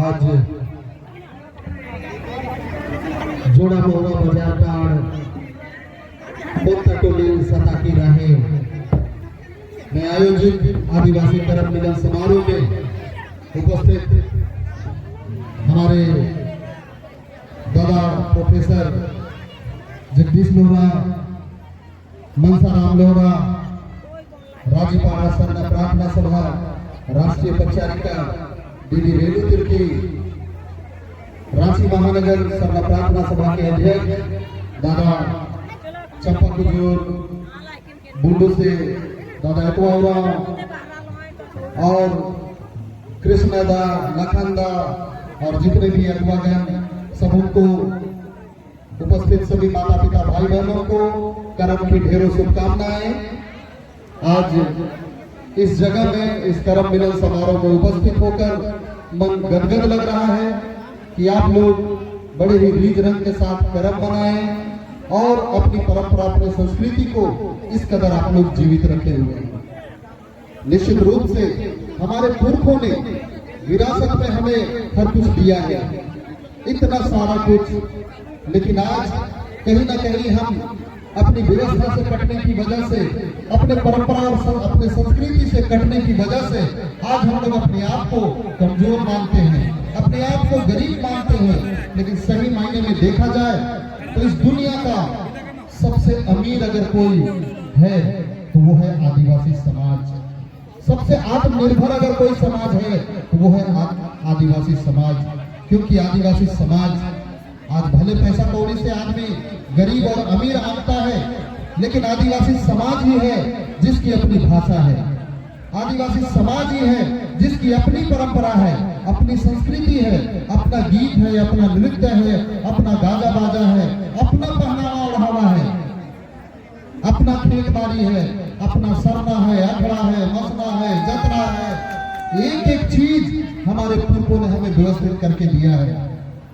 आज जोड़ा मोहरा बजारटाड़ टोली सताकी राहे में आयोजित आदिवासी करम मिलन समारोह में उपस्थित हमारे दादा प्रोफेसर जगदीश लोहरा, मनसाराम लोहरा, राज्यपाल सरना प्रार्थना सभा, राष्ट्रीय परिचारिका दीदी रेणु तिर्की, रांची महानगर सरना प्रार्थना सभा के अध्यक्ष दादा चंपक गुजूर, बुंडू से दादा अकवारा और कृष्णदा, लखनदा और जितने भी अगवागण सबों को, उपस्थित सभी माता पिता भाई बहनों को करम की ढेरों शुभकामनाएं। आज इस जगह में इस करम मिलन समारोह में उपस्थित होकर मन गदगद लग रहा है कि आप लोग बड़े ही रीझ रंग के साथ करम मनाएं और अपनी परंपरा, अपनी संस्कृति को इस कदर आप लोग जीवित रखे हुए हैं। निश्चित रूप से हमारे पुरखों ने विरासत में हमें हर कुछ दिया है, इतना सारा कुछ, लेकिन आज कहीं ना कहीं हम अपनी व्यवस्था से कटने की वजह से, अपने परंपरा और अपने संस्कृति से कटने की वजह से आज हम लोग अपने आप को कमजोर मानते हैं, अपने आप को गरीब मानते हैं। लेकिन सही मायने में देखा जाए तो इस दुनिया का सबसे अमीर अगर कोई है तो वो है आदिवासी समाज। सबसे आत्मनिर्भर अगर कोई समाज है तो वो है आदिवासी समाज, क्योंकि आदिवासी समाज आज भले पैसा कौड़ी से आदमी गरीब और अमीर आंकता है, लेकिन आदिवासी समाज ही है जिसकी अपनी भाषा है, आदिवासी समाज ही है जिसकी अपनी परंपरा है, अपनी संस्कृति है, अपना गीत है, अपना नृत्य है, अपना गाजा बाजा है, अपना पहनावा ओढ़ावा है, अपना खेत बाड़ी है, अपना सरना है, अखड़ा है, मसना है, जतरा है। एक एक चीज हमारे पूर्वों ने हमें व्यवस्थित करके दिया है।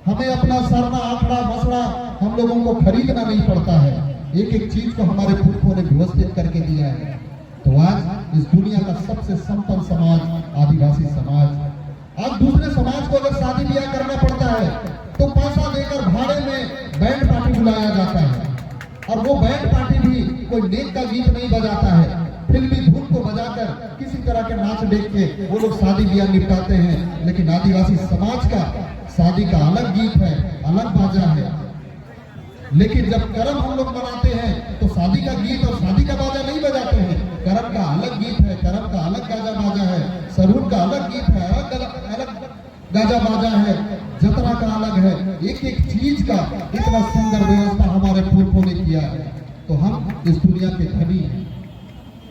हमें अपना सरना, अखड़ा, मसना हम लोगों को खरीदना नहीं पड़ता है, एक एक चीज को हमारे पूर्वों ने व्यवस्थित करके दिया है। तो आज इस दुनिया का सबसे संपन्न समाज आदिवासी समाज। आज दूसरे समाज को अगर शादी ब्याह करना पड़ता है तो पैसा देकर भाड़े में बैंड पार्टी बुलाया जाता है, और वो बैंड पार्टी भी कोई नेक का गीत नहीं बजाता है, फिल्मी धुन को बजाकर किसी तरह के नाच देख के वो लोग शादी ब्याह निपटाते हैं। लेकिन आदिवासी समाज का शादी का अलग गीत है, अलग बाजा है। लेकिन जब करम हम लोग मनाते हैं तो शादी का गीत और शादी का बाजा नहीं बजाते हैं, करम का अलग गीत है, करम का अलग गाजा बाजा है, सरूर का अलग गीत है, अलग गाजा बाजा है, जतरा का अलग है। एक एक चीज का इतना सुंदर व्यवस्था हमारे पूर्वों ने किया है। तो हम इस दुनिया के धनी हैं।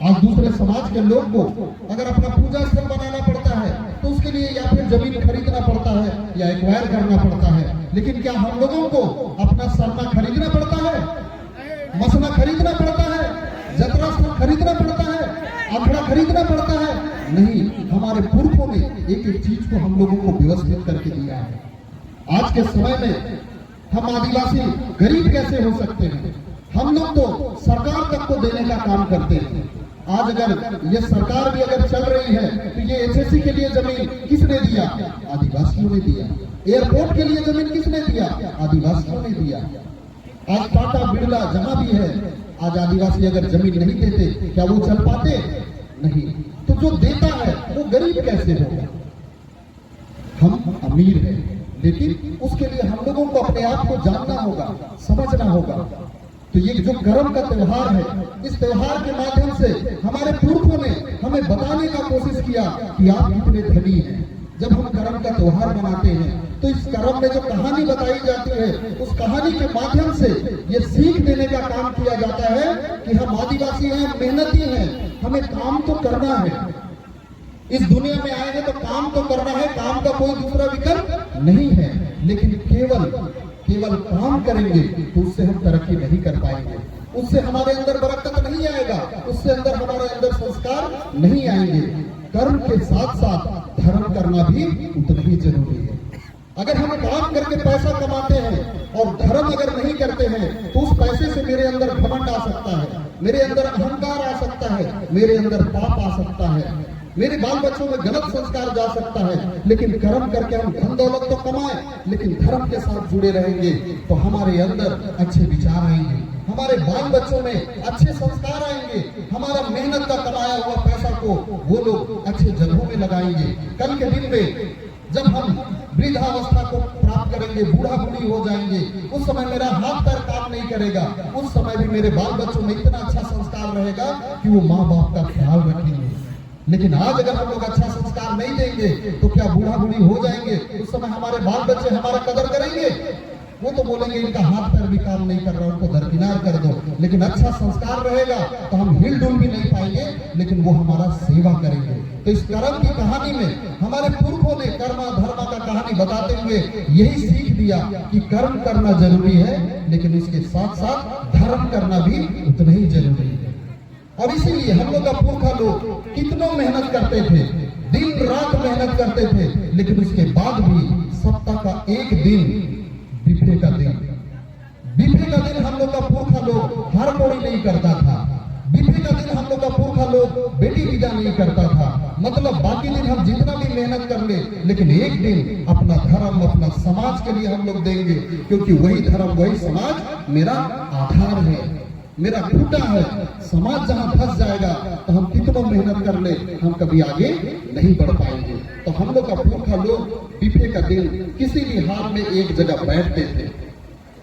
आज दूसरे समाज के लोग को अगर अपना पूजा स्थल बनाना पड़ता है तो उसके लिए या फिर जमीन खरीदना पड़ता है या एक्वायर करना पड़ता है, लेकिन क्या हम लोगों को अपना सरना खरीदना पड़ता है, मसना खरीदना पड़ता है, जतरा स्थल खरीदना पड़ता है, अखड़ा खरीदना पड़ता है? नहीं, हमारे पुरखों ने एक एक चीज को हम लोगों को व्यवस्थित करके दिया है। आज के समय में हम आदिवासी गरीब कैसे हो सकते हैं? हम लोग तो सरकार तक को देने का काम करते हैं। आज अगर ये सरकार भी अगर चल रही है तो ये एसएससी के लिए जमीन किसने दिया? आदिवासियों ने दिया। एयरपोर्ट के लिए जमीन किसने दिया? आदिवासियों ने दिया। आज टाटा बिरला जहां भी है, आज आदिवासी अगर जमीन नहीं देते क्या वो चल पाते? नहीं। तो जो देता है वो गरीब कैसे होगा? हम अमीर हैं, लेकिन उसके लिए हम लोगों को अपने आप को जानना होगा, समझना होगा। तो ये जो करम का त्योहार है, इस त्योहार के माध्यम से हमारे पुरखों ने हमें बताने का कोशिश किया कि आप कितने धनी हैं। जब हम करम का त्योहार मनाते हैं तो इस करम में जो कहानी बताई जाती है, उस कहानी के माध्यम से ये सीख देने का काम किया जाता है कि हम आदिवासी हैं, हम मेहनती हैं, हमें काम तो करना है। इस दुनिया में आए हैं तो काम तो करना है, काम का कोई दूसरा विकल्प नहीं है। लेकिन केवल काम करेंगे तो उससे हम तरक्की नहीं कर पाएंगे, उससे हमारे अंदर बरकत नहीं आएगा, उससे अंदर हमारे अंदर संस्कार नहीं आएंगे। कर्म के साथ साथ धर्म करना भी उतना ही जरूरी है। अगर हम काम करके पैसा कमाते हैं और धर्म अगर नहीं करते हैं तो उस पैसे से मेरे अंदर घमंड आ सकता है, मेरे अंदर अहंकार आ सकता है, मेरे अंदर पाप आ सकता है। मेरे बाल बच्चों में गलत संस्कार जा सकता है, लेकिन कर्म करके हम धन दौलत तो कमाए, लेकिन धर्म के साथ जुड़े रहेंगे तो हमारे अंदर अच्छे विचार आएंगे, हमारे बाल बच्चों में अच्छे संस्कार आएंगे, हमारा मेहनत का कमाया हुआ पैसा को वो लोग अच्छे जगहों में लगाएंगे। कल के दिन में जब हम वृद्धावस्था को प्राप्त करेंगे, बूढ़ा बूढ़ी हो जाएंगे, उस समय मेरा हाथ पैर काम नहीं करेगा, उस समय भी मेरे बाल बच्चों में इतना अच्छा संस्कार रहेगा कि वो माँ बाप का ख्याल रखेंगे। लेकिन आज अगर हम लोग अच्छा संस्कार नहीं देंगे तो क्या बूढ़ा बूढ़ी हो जाएंगे, उस समय हमारे बाल बच्चे हमारा कदर करेंगे? वो तो बोलेंगे इनका हाथ पैर भी काम नहीं कर रहा, उनको दरकिनार कर दो। लेकिन अच्छा संस्कार रहेगा तो हम हिल डुल भी नहीं पाएंगे, लेकिन वो हमारा सेवा करेंगे। तो इस कर्म की कहानी में हमारे पुरखों ने कर्मा धर्मा का कहानी बताते हुए यही सीख दिया कि कर्म करना जरूरी है, लेकिन उसके साथ साथ धर्म करना भी उतना ही जरूरी है। और इसीलिए हम लोग का पुरखा लोग कितनों मेहनत करते थे, दिन रात मेहनत करते थे, लेकिन उसके बाद भी सप्ताह का एक दिन बिफे का दिन हम लोग का पुरखा लोग हर कोई नहीं करता था। बिफे का दिन हम लोग का पुरखा लोग बेटी विदा नहीं करता था। मतलब बाकी दिन हम जितना भी मेहनत कर ले, लेकिन एक दिन अपना धर्म अपना समाज के लिए हम लोग देंगे, क्योंकि वही धर्म वही समाज मेरा आधार है, मेरा खूंटा है। समाज जहां फंस जाएगा तो हम कितना मेहनत कर ले हम कभी आगे नहीं बढ़ पाएंगे। तो हम लोग का पुरखा लोग बिफे का दिन किसी भी हाल में एक जगह बैठते थे,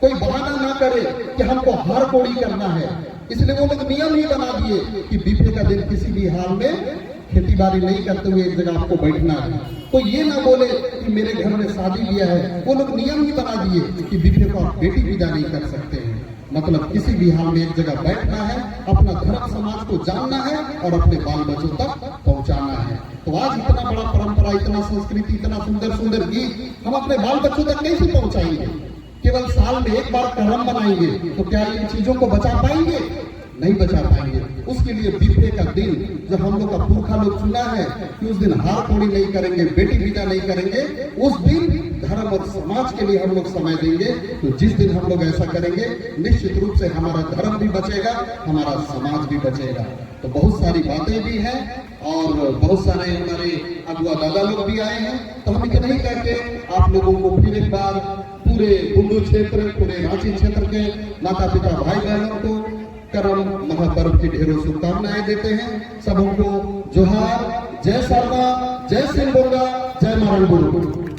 कोई बहाना ना करे कि हमको हार कोड़ी करना है, इसलिए वो लोग नियम ही बना दिए कि बिफे का दिन किसी भी हाल में खेती बाड़ी नहीं करते हुए एक जगह आपको बैठना है। कोई ये ना बोले कि मेरे घर में शादी किया है, वो लोग नियम ही बना दिए कि बिफे को आप बेटी विदा नहीं कर सकते हैं। मतलब किसी भी हाल में एक जगह बैठना है, अपना धर्म समाज को जानना है और अपने बाल बच्चों तक पहुंचाना है। तो आज इतना बड़ा परंपरा, इतना संस्कृति, इतना सुंदर सुंदर गीत हम अपने बाल बच्चों तक कैसे पहुंचाएंगे? केवल साल में एक बार कर्म बनाएंगे तो क्या इन चीजों को बचा पाएंगे? नहीं बचा पाएंगे। उसके लिए बिफे का दिन जब हम लोग का पुरखा लोग चुना है कि उस दिन हार कोड़ी नहीं करेंगे, बेटी विदा नहीं करेंगे, उस दिन धर्म और समाज के लिए हम लोग समय देंगे। तो जिस दिन हम लोग ऐसा करेंगे निश्चित रूप से हमारा धर्म भी बचेगा, हमारा समाज भी बचेगा। तो बहुत सारी बातें भी हैं और बहुत सारे हमारे अगुआ दादा लोग भी आए हैं। तो हम इतना ही करके आप लोगों को फिर एक बार पूरे बुंडू क्षेत्र, पूरे रांची क्षेत्र के माता पिता भाई बहनों को करम महापर्व की ढेरों शुभकामनाएं देते हैं। सबों को जोहार, जय सरना, जय सिंह बोगा, जय मारण गुरु।